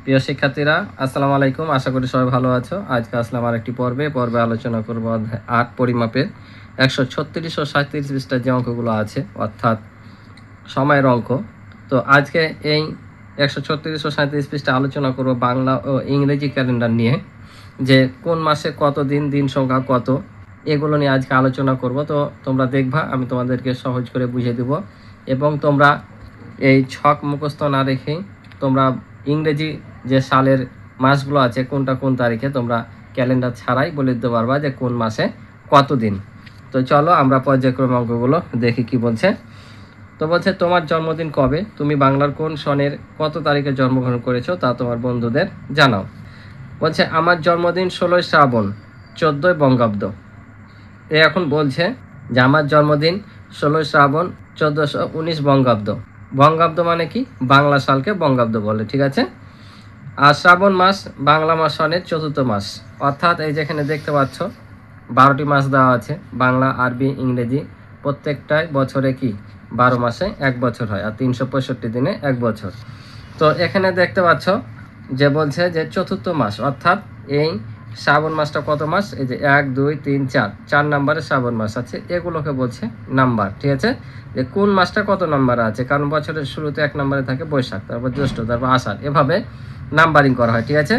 প্রিয় শিক্ষার্থীরা, আসসালামু আলাইকুম। আশা করি সবাই ভালো আছো। আজকে আসলাম আরেকটি পর্বে আলোচনা করব অধ্যায় ৮ পরিমাপের ১৩৬ ও ৩৭ পৃষ্ঠার যে অঙ্কগুলো আছে, অর্থাৎ সময়ের অঙ্ক। তো আজকে এই ১৩৬ ও ৩৭ পৃষ্ঠা আলোচনা করব বাংলা ও ইংরেজি ক্যালেন্ডার নিয়ে, যে কোন মাসে কত দিন, দিন সংখ্যা কত, এগুলো নিয়ে আজকে আলোচনা করব। তো তোমরা দেখবা, আমি তোমাদেরকে সহজ করে বুঝিয়ে দেব, এবং তোমরা এই ছক মুখস্থ না রেখে তোমরা ইংরেজি যে সালের মাসগুলো আছে কোনটা কোন তারিখে, তোমরা ক্যালেন্ডার ছাড়াই বলে দিতে পারবা যে কোন মাসে কত দিন। তো চলো আমরা পর্যায়ক্রমে অঙ্কগুলো দেখি কি বলছে। তো বলছে, তোমার জন্মদিন কবে? তুমি বাংলার কোন সনের কত তারিখে জন্মগ্রহণ করেছো তা তোমার বন্ধুদের জানাও। বলছে, আমার জন্মদিন 16 শ্রাবণ 14 বঙ্গাব্দ। এ এখন বলছে যে আমার জন্মদিন 16 শ্রাবণ 1419 বঙ্গাব্দ। বঙ্গাব্দ মানে কি? বাংলা সালকে বঙ্গাব্দ বলে, ঠিক আছে। আর শ্রাবণ মাস বাংলা মাস সনের 4র্থ মাস, অর্থাৎ এই যেখানে দেখতে পাচ্ছ 12টি মাস দেওয়া আছে, বাংলা, আরবি, ইংরেজি, প্রত্যেকটাই বছরে কি 12 মাসে 1 বছর হয়, আর 365 দিনে 1 বছর। তো এখানে দেখতে পাচ্ছ যে বলছে যে 4র্থ মাস, অর্থাৎ এই শ্রাবণ মাসটা কত মাস? এই যে 1 2 3 4 4 নম্বরে শ্রাবণ মাস আছে, এগুলোকে বলছে নাম্বার, ঠিক আছে। যে কোন মাসটা কত নাম্বারে আছে, কারণ বছরের শুরুতে 1 নম্বরে থাকে বৈশাখ, তারপর জ্যৈষ্ঠ, তারপর আষাঢ়, এভাবে নাম্বারিং করা হয়, ঠিক আছে।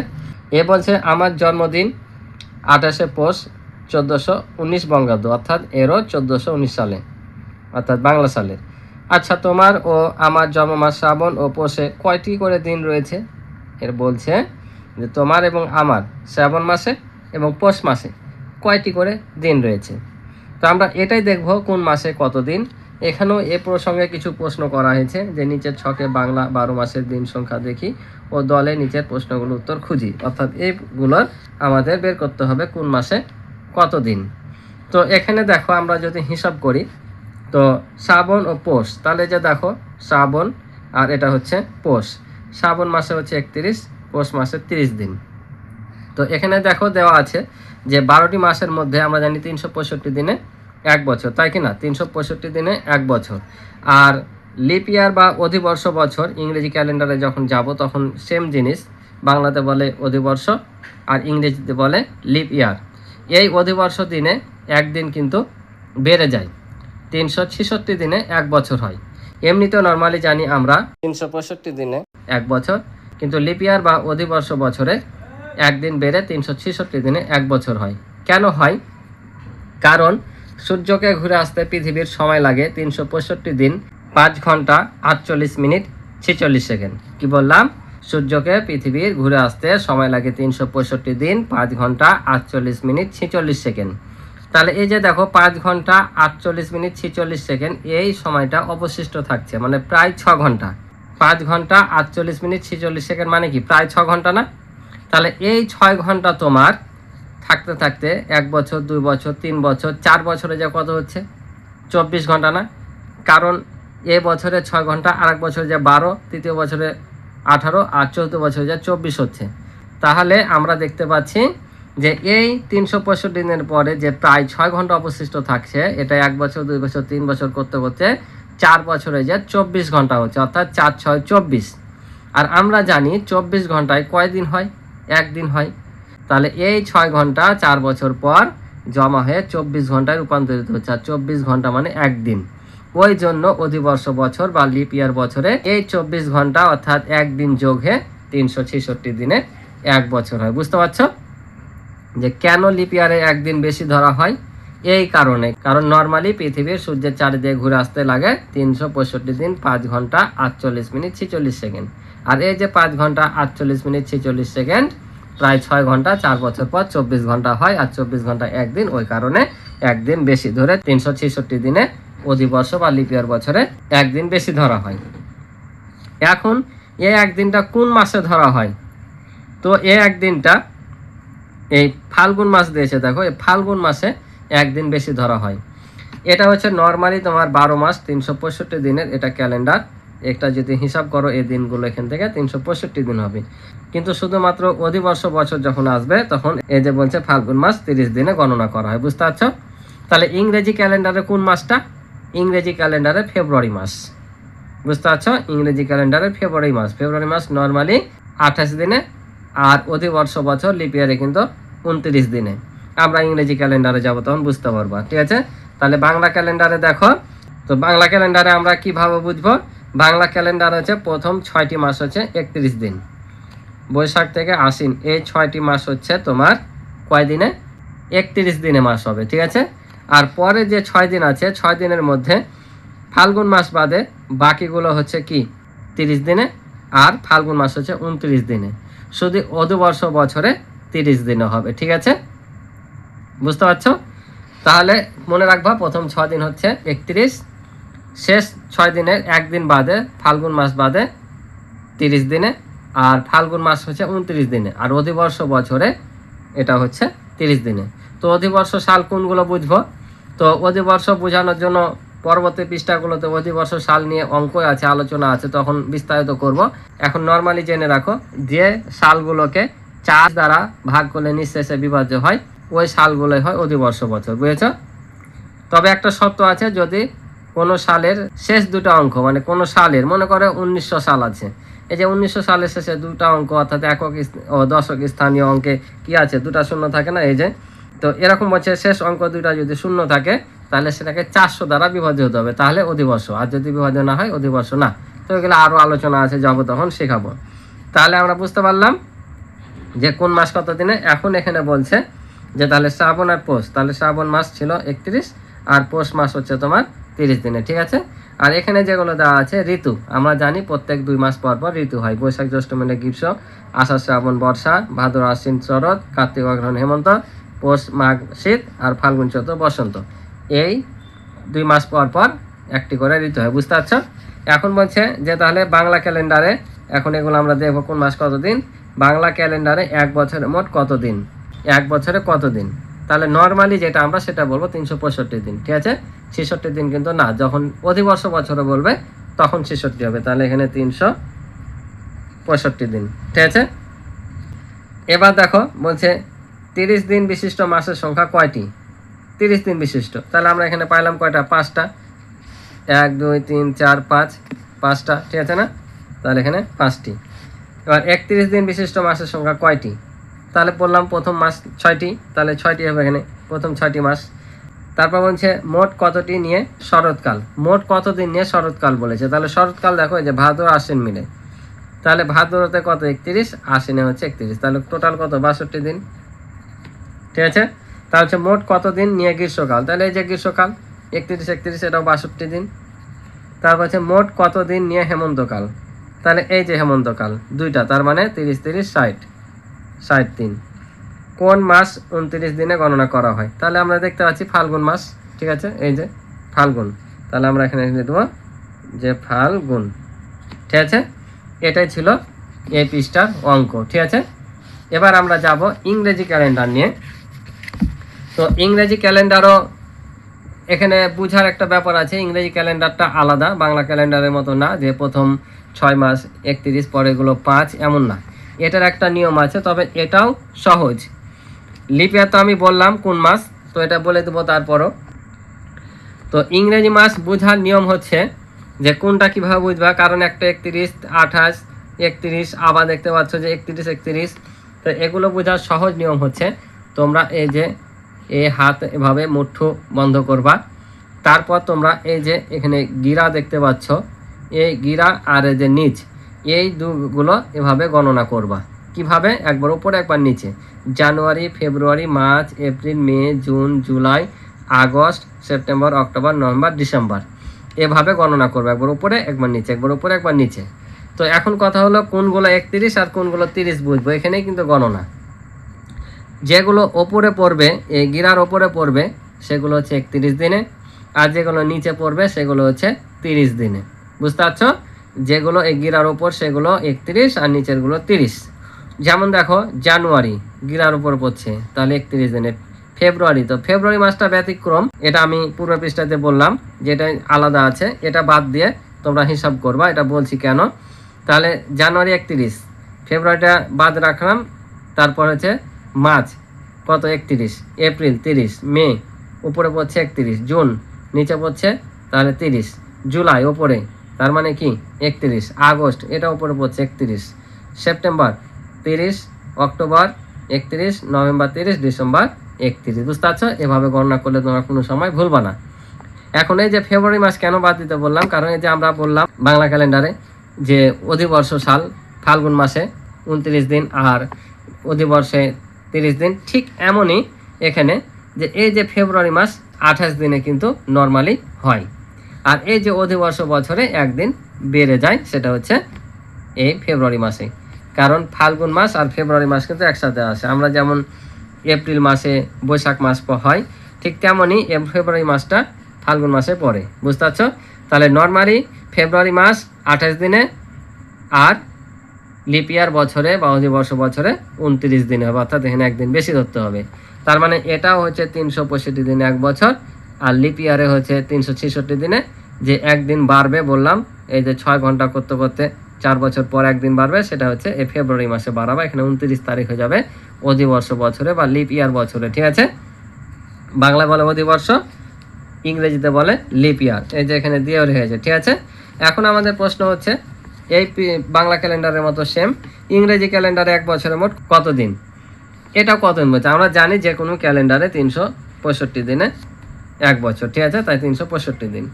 এ বলছে আমার জন্মদিন 28শে পৌষ 1419 বঙ্গাব্দ, অর্থাৎ এরও 1419 সালে, অর্থাৎ বাংলা সালে। আচ্ছা, তোমার ও আমার জন্ম মাস শ্রাবণ ও পৌষে কয়টি করে দিন রয়েছে? এর বলছে যে তোমার এবং আমার শ্রাবণ মাসে এবং পৌষ মাসে কয়টি করে দিন রয়েছে। তো আমরা এটাই দেখব কোন মাসে কত দিন। এখানেও এ প্রসঙ্গে কিছু প্রশ্ন করা হয়েছে, যে নিচের ছকে বাংলা 12 মাসের দিন সংখ্যা দেখি ও দলে নিচের প্রশ্নগুলোর উত্তর খুঁজি, অর্থাৎ এইগুলোর আমাদের বের করতে হবে কোন মাসে কত দিন। তো এখানে দেখো, আমরা যদি হিসাব করি, তো শ্রাবণ ও পৌষ, তাহলে যে দেখো শ্রাবণ আর এটা হচ্ছে পৌষ, শ্রাবণ মাসে হচ্ছে 31, পৌষ মাসে 30 দিন। তো এখানে দেখো দেওয়া আছে যে 12টি মাসের মধ্যে আমরা জানি 365 দিনে 1 বছর, তাই কি না? 365 দিনে 1 বছর। আর লিপ ইয়ার বা অধিবর্ষ বছর ইংরেজি ক্যালেন্ডারে যখন যাব তখন সেম জিনিস, বাংলাতে বলে অধিবর্ষ আর ইংরেজিতে বলে লিপ ইয়ার। এই অধিবর্ষ দিনে একদিন কিন্তু বেড়ে যায়, 366 দিনে 1 বছর হয়। এমনিতেও নর্মালি জানি আমরা 365 দিনে 1 বছর, কিন্তু লিপ ইয়ার বা অধিবর্ষ বছরে একদিন বেড়ে 366 দিনে 1 বছর হয়। কেন হয়? কারণ সূর্যকে ঘুরে আসতে পৃথিবীর সময় লাগে 365 দিন 5 ঘন্টা 48 মিনিট 46 সেকেন্ড। কি বললাম? সূর্যকে পৃথিবীর ঘুরে আসতে সময় লাগে 365 দিন 5 ঘন্টা 48 মিনিট 46 সেকেন্ড। তাহলে এই যে দেখো 5 ঘন্টা 48 মিনিট 46 সেকেন্ড, এই সময়টা অবশিষ্ট থাকছে, মানে প্রায় 6 ঘন্টা। 5 ঘন্টা 48 মিনিট 46 সেকেন্ড মানে কি প্রায় 6 ঘন্টা না? তাহলে এই 6 ঘন্টা তোমার থাকতে থাকতে 1 বছর, 2 বছর, 3 বছর, 4 বছরে যা কত হচ্ছে? 24 ঘন্টা না? কারণ এ বছরে 6 ঘন্টা, আর এক বছরে যা 12, তৃতীয় বছরে 18, আর চতুর্থ বছরে যা 24 হচ্ছে। তাহলে আমরা দেখতে পাচ্ছি যে এই 365 দিনের পরে যে প্রায় 6 ঘন্টা অবশিষ্ট থাকছে, এটা 1 বছর, 2 বছর, 3 বছর করতে করতে 4 বছরে যে 24 ঘন্টা হচ্ছে, অর্থাৎ 4 6 24। আর আমরা জানি 24 ঘন্টায় কয় দিন হয়? 1 দিন হয়। তাহলে এই 6 ঘন্টা 4 বছর পর জমা হয়ে 24 ঘন্টায় রূপান্তরিত হচ্ছে, আর 24 ঘন্টা মানে 1 দিন। ওই জন্য অধিবর্ষ বছর বা লিপ ইয়ার বছরে এই 24 ঘন্টা অর্থাৎ 1 দিন যোগ হয়ে 366 দিনে 1 বছর হয়। বুঝতে পারছো যে কেন লিপ ইয়ারে 1 দিন বেশি ধরা হয়? এই কারণে, কারণ নর্মালি পৃথিবীর সূর্যের চারিদিকে ঘুরে আসতে লাগে 365 দিন 5 ঘন্টা 48 মিনিট 46 সেকেন্ড। আর এই যে 5 ঘন্টা 48 মিনিট 46 সেকেন্ড প্রায় 6 ঘন্টা 4 বছর পর 24 ঘন্টা হয়, আর 24 ঘন্টা 1 দিন, ওই কারণে 1 দিন বেশি ধরে 366 দিনে অধিবর্ষ বা লিপ ইয়ার বছরে 1 দিন বেশি ধরা হয়। এখন এই 1 দিনটা কোন মাসে ধরা হয়? তো এই 1 দিনটা এই ফাল্গুন মাস দিয়েছে, দেখো এই ফাল্গুন মাসে 1 দিন বেশি ধরা হয়। এটা হচ্ছে নর্মালি তোমার 12 মাস 365 দিনের এটা ক্যালেন্ডার। একটা যদি হিসাব করো এই দিনগুলো এখান থেকে 365 দিন হবে, কিন্তু শুধুমাত্র অধিবর্ষ বছর যখন আসবে তখন এই যে বলছে ফাল্গুন মাস 30 দিনে গণনা করা হয়। বুঝতে পারছো? তাহলে ইংরেজি ক্যালেন্ডারে কোন মাসটা? ইংরেজি ক্যালেন্ডারে ফেব্রুয়ারি মাস। বুঝতে পারছো? ইংরেজি ক্যালেন্ডারে ফেব্রুয়ারি মাস। ফেব্রুয়ারি মাস নর্মালি 28 দিনে, আর অধিবর্ষ বছর লিপ ইয়ারে কিন্তু 29 দিনে। আমরা ইংরেজি ক্যালেন্ডারে যাব তখন বুঝতে পারবো, ঠিক আছে। তাহলে বাংলা ক্যালেন্ডারে দেখো, তো বাংলা ক্যালেন্ডারে আমরা কিভাবে বুঝবো? বাংলা ক্যালেন্ডার হচ্ছে প্রথম 6টি মাস হচ্ছে 31 দিন, বৈশাখ থেকে আশ্বিন, এই 6টি মাস হচ্ছে তোমার কয় দিনে? 31 দিনে মাস হবে, ঠিক আছে। আর পরে যে 6 দিন আছে, 6 দিনের মধ্যে ফাল্গুন মাস বাদে বাকিগুলো হচ্ছে কি 30 দিনে, আর ফাল্গুন মাস হচ্ছে 29 দিনে। শুধু অধিবর্ষ বছরে 30 দিনে হবে, ঠিক আছে, বুঝতে পারছো? তাহলে মনে রাখবা প্রথম 6 দিন হচ্ছে 31, শেষ 6 দিনের একদিন বাদে ফাল্গুন মাস বাদে 30 দিনে, আর ফাল্গুন মাস হচ্ছে 29 দিনে, আর অধিবর্ষ বছরে এটা হচ্ছে 30 দিনে। তো অধিবর্ষ সাল কোনগুলো বুঝবো? তো অধিবর্ষ বোঝানোর জন্য পরবর্তী পৃষ্ঠাগুলোতে অধিবর্ষ সাল নিয়ে অঙ্ক আছে, আলোচনা আছে, তখন বিস্তারিত করব। এখন নর্মালি জেনে রাখো যে সালগুলোকে 4 দ্বারা ভাগ করলে নিঃশেষে বিভাজ্য হয়, ওই সালগুলোই হয় অধিবর্ষ বছর, বুঝেছ? তবে একটা শর্ত আছে, যদি কোনো সালের শেষ দুটো অঙ্ক, মানে কোনো সালের, মনে করে 1900 সাল আছে, এই যে 1900 সালের শেষে দুটো অঙ্ক, অর্থাৎ একক ও দশক স্থানীয় অঙ্কে কি আছে, দুটা শূন্য থাকে না, এই যে, তো এরকম হচ্ছে শেষ অঙ্ক দুইটা যদি শূন্য থাকে তাহলে সেটাকে 400 দ্বারা বিভাজ্য হতে হবে, তাহলে অধিবর্ষ। আর যদি বিভাজ্য না হয় অধিবর্ষ না। তো এগুলো আরও আলোচনা আছে, যাবো তখন শেখাবো। তাহলে আমরা বুঝতে পারলাম যে কোন মাস কত দিনে। এখন এখানে বলছে যে তাহলে শ্রাবণ আর পৌষ, তাহলে শ্রাবণ মাস ছিল 31 আর পৌষ মাস হচ্ছে তোমার 30 দিনে, ঠিক আছে। আর এখানে যেগুলো দেওয়া আছে ঋতু, আমরা জানি প্রত্যেক 2 মাস পর পর ঋতু হয়। বৈশাখ জ্যৈষ্ঠ মিলে গ্রীষ্ম, আষাঢ় শ্রাবণ বর্ষা, ভাদ্র আশ্বিন শরৎ, কার্তিক অগ্রহায়ণ হেমন্ত, পৌষ মাঘ শীত, আর ফাল্গুন চৈত্র বসন্ত। এই 2 মাস পর পর একটি করে ঋতু হয়, বুঝতে পারছো? এখন বলছে যে তাহলে বাংলা ক্যালেন্ডারে, এখন এগুলো আমরা দেখবো কোন মাস কত দিন। বাংলা ক্যালেন্ডারে 1 বছরে মোট কত দিন? 1 বছরে কত দিন? তাহলে নর্মালি যেটা আমরা সেটা বলবো 365 দিন, ঠিক আছে। 66 দিন কিন্তু না, যখন অধিবর্ষ বছরে বলবে তখন 66 হবে। তাহলে এখানে 365 দিন, ঠিক আছে। এবার দেখো বলছে 30 দিন বিশিষ্ট মাসের সংখ্যা কয়টি? 30 দিন বিশিষ্ট, তাহলে আমরা এখানে পাইলাম কয়টা? 5টা। 1 2 3 4 5, 5টা, ঠিক আছে না? তাহলে এখানে 5টি। এবার 31 দিন বিশিষ্ট মাসের সংখ্যা কয়টি? তাহলে বললাম প্রথম মাস 6টি, তাহলে 6টি হবে এখানে, প্রথম 6টি মাস। তারপর বলছে মোট কতটি নিয়ে শরৎকাল, মোট কত দিন নিয়ে শরৎকাল বলেছে। তাহলে শরৎকাল দেখো যে ভাদ্র আশ্বিন মিলে, তাহলে ভাদ্রতে কত? 31, আশ্বিনে হচ্ছে 31, তাহলে টোটাল কত? 62 দিন, ঠিক আছে। তাহলে হচ্ছে মোট কত দিন নিয়ে গ্রীষ্মকাল, তাহলে এই যে গ্রীষ্মকাল 31 31, এটাও 62 দিন। তারপর হচ্ছে মোট কত দিন নিয়ে হেমন্তকাল, তাহলে এই যে হেমন্তকাল 2টা, তার মানে 30 30 60, 60 দিন। কোন মাস 29 দিনে গণনা করা হয়? তাহলে আমরা দেখতে পাচ্ছি ফাল্গুন মাস, ঠিক আছে, এই যে ফাল্গুন, তাহলে আমরা এখানে দেবো যে ফাল্গুন, ঠিক আছে। এটাই ছিল এই পৃষ্ঠার অঙ্ক, ঠিক আছে। এবার আমরা যাব ইংরেজি ক্যালেন্ডার নিয়ে। তো ইংরেজি ক্যালেন্ডারও এখানে বুঝার একটা ব্যাপার আছে, ইংরেজি ক্যালেন্ডারটা আলাদা, বাংলা ক্যালেন্ডারের মতো না যে প্রথম 6 মাস 31 পরে এগুলো 5, এমন না। এটার একটা নিয়ম আছে, তবে এটাও সহজ। লিপ ইয়ার তো আমি বললাম কোন মাস, তো এটা বলে দেবো তারপরও। তো ইংরেজি মাস বোঝার নিয়ম হচ্ছে যে কোনটা কিভাবে বুঝবা, কারণ একটা 31, 28, 31, আবার দেখতে পাচ্ছ যে 31 31। তো এগুলো বোঝার সহজ নিয়ম হচ্ছে তোমরা এই যে এই হাত এভাবে মুঠো বন্ধ করবা, তারপর তোমরা এই যে এখানে গিরা দেখতে পাচ্ছ, এই গিরা আর এই যে নিচ, এই দুগুলো এভাবে গণনা করবা। কিভাবে? একবার উপরে একবার নিচে। January, February, March, April, May, June, July, August, September, October, November, December, এভাবে গণনা করবে, একবার উপরে একবার নিচে, একবার উপরে একবার নিচে। তো এখন কথা হলো কোনগুলো 31 আর কোনগুলো 30 বুঝবো, এখানেই কিন্তু গণনা। যেগুলো ওপরে পড়বে, এই গিরার ওপরে পড়বে, সেগুলো হচ্ছে 31 দিনে, আর যেগুলো নিচে পড়বে সেগুলো হচ্ছে 30 দিনে, বুঝতে পারছো? যেগুলো এই গিরার ওপর সেগুলো 31 আর নিচেরগুলো 30। যেমন দেখো জানুয়ারি গিরার উপর পড়ছে, তাহলে 31 দিনে। ফেব্রুয়ারি, তো ফেব্রুয়ারি মাসটা ব্যতিক্রম, এটা আমি পূর্ব পৃষ্ঠাতে বললাম যেটা আলাদা আছে, এটা বাদ দিয়ে তোমরা হিসাব করবা, এটা বলছি কেন। তাহলে জানুয়ারি 31, ফেব্রুয়ারিটা বাদ রাখলাম, তারপর হচ্ছে মার্চ কত? 31, এপ্রিল 30, মে উপরে পড়ছে 31, জুন নিচে পড়ছে তাহলে 30, জুলাই ওপরে, তার মানে কি 31, আগস্ট এটা উপরে পড়ছে 31, সেপ্টেম্বর 30, অক্টোবর 31, নভেম্বর 30, ডিসেম্বর 31। বুঝতে পারছো? এভাবে গণনা করলে তোমরা কোনো সময় ভুলবা না। এখন এই যে ফেব্রুয়ারি মাস কেন বাদ দিতে বললাম, কারণ এই যে আমরা বললাম বাংলা ক্যালেন্ডারে যে অধিবর্ষ সাল ফাল্গুন মাসে 29 দিন আর অধিবর্ষে 30 দিন, ঠিক এমনই এখানে যে এই যে ফেব্রুয়ারি মাস 28 দিনে কিন্তু নর্মালি হয়। আর এই যে অধিবর্ষ বছরে একদিন বেড়ে যায়, সেটা হচ্ছে এই ফেব্রুয়ারি মাসে। কারণ ফাল্গুন মাস আর ফেব্রুয়ারি মাস কিন্তু একসাথে আসে। আমরা যেমন এপ্রিল মাসে বৈশাখ মাস হয়, ঠিক তেমনই ফেব্রুয়ারি মাসটা ফাল্গুন মাসে পড়ে। বুঝতে পারছো? তাহলে নর্মালি ফেব্রুয়ারি মাস 28 দিনে আর লিপ ইয়ার বছরে বা অধিবর্ষ বছরে 29 দিনে হবে, অর্থাৎ এখানে একদিন বেশি ধরতে হবে। তার মানে এটাও হচ্ছে 365 দিনে এক বছর, আর লিপ ইয়ারে হচ্ছে 366 দিনে যে একদিন বাড়বে বললাম, এই যে 6 ঘন্টা করতে করতে 4 বছর পর একদিন বাড়বে, সেটা হচ্ছে এই ফেব্রুয়ারি মাসে বাড়াবে। এখানে 29 তারিখ হয়ে যাবে অধিবর্ষ বছরে বা লিপ ইয়ার বছরে। ঠিক আছে? বাংলা বলে অধিবর্ষ, ইংরেজিতে বলে লিপ ইয়ার। এই যে এখানে দিয়েও রেখেছে। ঠিক আছে? এখন আমাদের প্রশ্ন হচ্ছে এই বাংলা ক্যালেন্ডারের মতো সেম ইংরেজি ক্যালেন্ডারে এক বছরে মোট কত দিন, এটা কত দিন বলছে। আমরা জানি যে কোনো ক্যালেন্ডারে 365 দিনে এক বছর। ঠিক আছে? তাই 365 দিন।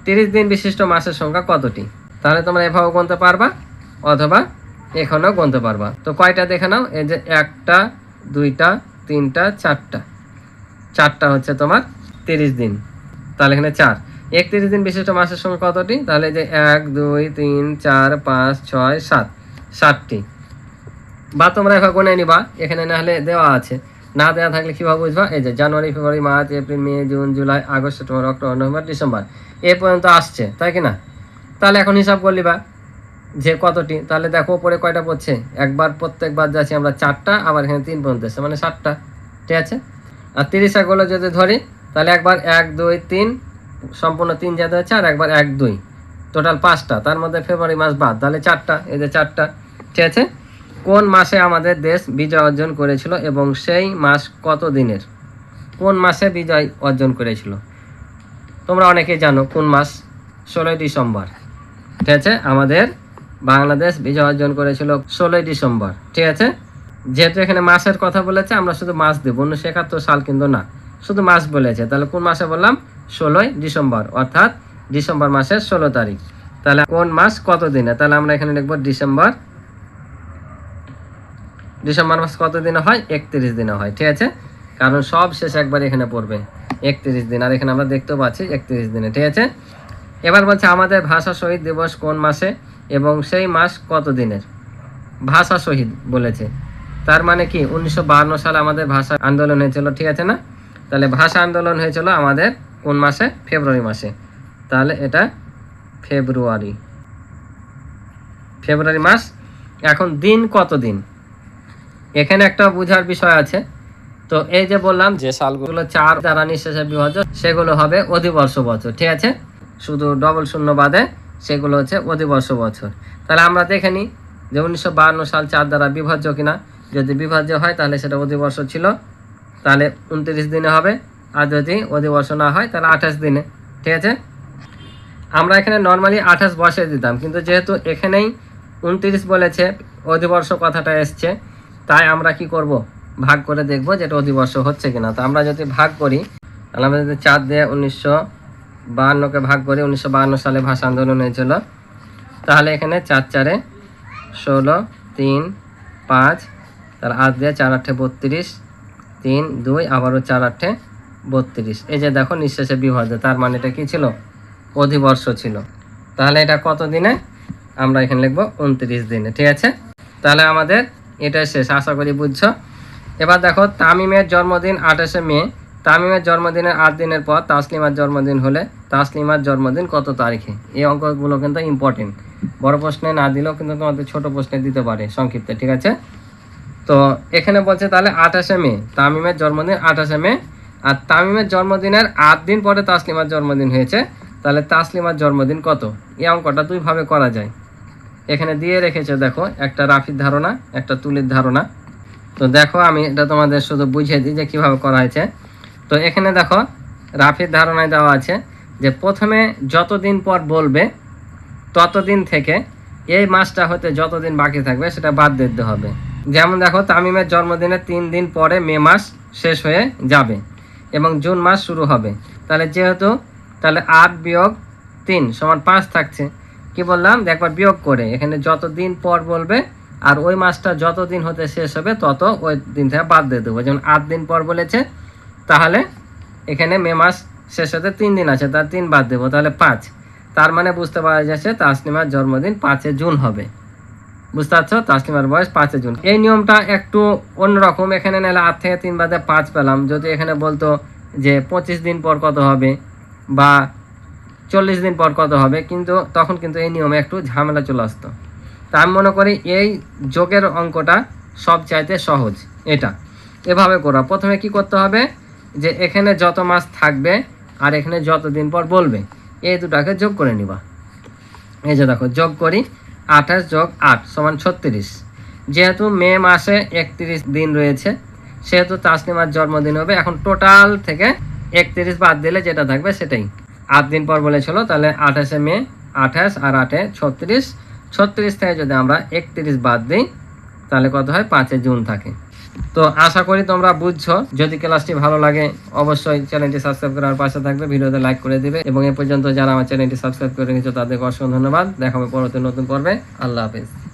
30 দিন বিশিষ্ট মাসের সংখ্যা কতটি? তাহলে তোমরা এভাবে গুনতে পারবা অথবা এখানেও গুনতে পারবা। তো কয়টা দেখে নাও, এই যে 1টা 2টা 3টা 4টা, 4টা হচ্ছে তোমার 30 দিন। তাহলে এখানে 4। 31 দিন বিশিষ্ট মাসের সংখ্যা কতটি? তাহলে যে 1 2 3 4 5 6 7, 7টি। বা তোমরা এভাবে গুনে নিবা, এখানে না হলে দেওয়া আছে, না দেওয়া থাকলে কীভাবে বুঝবা? এই যে January, February, March, April, May, June, July, August, September, October, November, December এ পর্যন্ত আসছে, তাই কি না? তাহলে এখন হিসাব করলিবা যে কতটি। তাহলে দেখো উপরে কয়টা পড়ছে, একবার প্রত্যেকবার যাচ্ছি আমরা 4টা, আবার এখানে 3 পর্যন্ত এসছে, মানে 7টা। ঠিক আছে? আর 30 যদি ধরি তাহলে একবার 1 2 3 সম্পূর্ণ 3 যেতে হচ্ছে, আর একবার 1 2, টোটাল 5টা। তার মধ্যে ফেব্রুয়ারি মাস বাদ, তাহলে 4টা। এই যে 4টা। ঠিক আছে? কোন মাসে আমাদের দেশ বিজয় অর্জন করেছিল এবং সেই মাস কত দিনের? কোন মাসে বিজয় অর্জন করেছিল? তোমরা অনেকেই জানো কোন মাস, 16 ডিসেম্বর। ঠিক আছে? আমাদের বাংলাদেশ বিজয় অর্জন করেছিল 16 ডিসেম্বর। ঠিক আছে? যেহেতু এখানে মাসের কথা বলেছে, আমরা শুধু মাস দেবো, 1971 সাল কিন্তু না, শুধু মাস বলেছে। তাহলে কোন মাসে বললাম? 16 ডিসেম্বর, অর্থাৎ ডিসেম্বর মাসের 16 তারিখ। তাহলে কোন মাস কত দিনে? তাহলে আমরা এখানে লিখবো ডিসেম্বর। ডিসেম্বর মাস কত দিনে হয়? 31 দিনে হয়। ঠিক আছে? কারণ সব শেষ একবার এখানে পড়বে 31 দিন, আর এখানে আমরা দেখতেও পাচ্ছি 31 দিনে। ঠিক আছে? এবার বলছে আমাদের ভাষা শহীদ দিবস কোন মাসে এবং সেই মাস কত দিনের? ভাষা শহীদ বলেছে, তার মানে কি 1952 সালে আমাদের ভাষা আন্দোলন হয়েছিল। ঠিক আছে না? তাহলে ভাষা আন্দোলন হয়েছিল আমাদের কোন মাসে? ফেব্রুয়ারি মাসে। তাহলে এটা ফেব্রুয়ারি, ফেব্রুয়ারি মাস। এখন দিন কত দিন, এখানে একটা বোঝার বিষয় আছে। তো এই যে বললাম যে সালগুলো 4 দ্বারা নিঃশেষে বিভাজ্য, সেগুলো হবে অধিবর্ষ বছর। ঠিক আছে? শুধু ডবল শূন্য বাদে সেগুলো হচ্ছে অধিবর্ষ বছর। তাহলে আমরা দেখে নিই যে 1952 সাল 4 দ্বারা বিভাজ্য কিনা। যদি বিভাজ্য হয় তাহলে সেটা অধিবর্ষ ছিল, তাহলে 29 দিনে হবে। আর যদি অধিবর্ষ না হয় তাহলে 28 দিনে। ঠিক আছে? আমরা এখানে নর্মালি 28 বসিয়ে দিতাম, কিন্তু যেহেতু এখানেই 29 বলেছে, অধিবর্ষ কথাটা এসছে, তাই আমরা কি করব? ভাগ করে দেখব যেটা অধিবর্ষ হচ্ছে কিনা। তো আমরা যদি ভাগ করি, তাহলে আমরা যদি 4 দিয়ে 1952-কে ভাগ করি, 1952 সালে ভাষা আন্দোলন হয়েছিল, তাহলে এখানে 4 4 16 3 5, তাহলে 8 দিয়ে 4 8 32, 3 2, আবারও 4 8 32। এই যে দেখো নিঃশেষে বিভাজ্য, তার মানে এটা কি ছিল? অধিবর্ষ ছিল। তাহলে এটা কত দিনে? আমরা এখানে লিখবো 29 দিনে। ঠিক আছে? তাহলে আমাদের এটাই শেষ, আশা করি বুঝছো। এবার দেখো তামিমের জন্মদিন 28শে মে, তামিমের জন্মদিনের 8 দিনের পর তাসলিমার জন্মদিন হলে তাসলিমার জন্মদিন কত তারিখে? এই অঙ্কগুলো কিন্তু ইম্পর্টেন্ট, বড় প্রশ্নে না দিলেও কিন্তু তোমাদের ছোট প্রশ্নে দিতে পারে সংক্ষিপ্তে। ঠিক আছে? তো এখানে বলছে তাহলে 28শে মে, তামিমের জন্মদিন 28শে মে, আর তামিমের জন্মদিনের 8 দিন পরে তাসলিমার জন্মদিন হয়েছে, তাহলে তাসলিমার জন্মদিন কত? এই অঙ্কটা দুইভাবে করা যায়। এখানে দিয়ে রেখেছে দেখো, একটা রাফির ধারণা, একটা তুলির ধারণা। তো দেখো আমি এটা তোমাদের শুধু বুঝিয়ে দিই যে কীভাবে করা হয়েছে। তো এখানে দেখো রাফির ধারণায় দেওয়া আছে যে প্রথমে যতদিন পর বলবে ততদিন থেকে এই মাসটা হতে যতদিন বাকি থাকবে সেটা বাদ দিতে হবে। যেমন দেখো, তামিমের জন্মদিনের 3 দিন পরে মে মাস শেষ হয়ে যাবে এবং জুন মাস শুরু হবে। তাহলে যেহেতু তাহলে 8 বিয়োগ 3 সমান 5 থাকছে। কি বললাম, একবার বিয়োগ করে এখানে যত দিন পর বলবে আর ওই মাসটা যত দিন হতে শেষ হবে তত ওই দিন থেকে বাদ দিয়ে দেবো। যেমন 8 দিন পর বলেছে, তাহলে এখানে মে মাস শেষ হতে 3 দিন আছে, তার 3 বাদ দেবো, তাহলে 5। তার মানে বুঝতে পারা যাচ্ছে তাসলিমার জন্মদিন 5 জুন হবে। বুঝতে পারছো, তাসলিমার বয়স 5 জুন। এই নিয়মটা একটু অন্যরকম। এখানে নাহলে 8 থেকে 3 বাদে 5 পেলাম। যদি এখানে বলতো যে 25 দিন পর কত হবে বা 40 দিন পর কত হবে, কিন্তু তখন কিন্তু এই নিয়মে একটু ঝামেলা চলে আসতো। তা আমি মনে করি এই যোগের অঙ্কটা সবচাইতে সহজ। এটা এভাবে করা, প্রথমে কি করতে হবে যে এখানে যত মাস থাকবে আর এখানে যত দিন পর বলবে এই দুটাকে যোগ করে নিবা। এই যে দেখো, যোগ করি, 28 যোগ 8 সমান 36। যেহেতু মে মাসে 31 দিন রয়েছে সেহেতু তাসলিমার জন্মদিন হবে। এখন টোটাল থেকে 31 বাদ দিলে যেটা থাকবে সেটাই। 8 দিন পর বলেছিল, তাহলে 28 মে, 28 আর 8 36। 36 থেকে যদি আমরা 31 বাদ দিই তাহলে কত হয়, 5 জুন থাকে। তো আশা করি তোমরা বুঝছো। যদি ক্লাসটি ভালো লাগে অবশ্যই চ্যানেলটি সাবস্ক্রাইব করার পাশে থাকবে, ভিডিওতে লাইক করে দিবে এবং এ পর্যন্ত যারা আমার চ্যানেলটি সাবস্ক্রাইব করে রেখেছো তাদেরকে অসংখ্য ধন্যবাদ। দেখা হবে পরবর্তী নতুন পর্বে। আল্লাহ হাফেজ।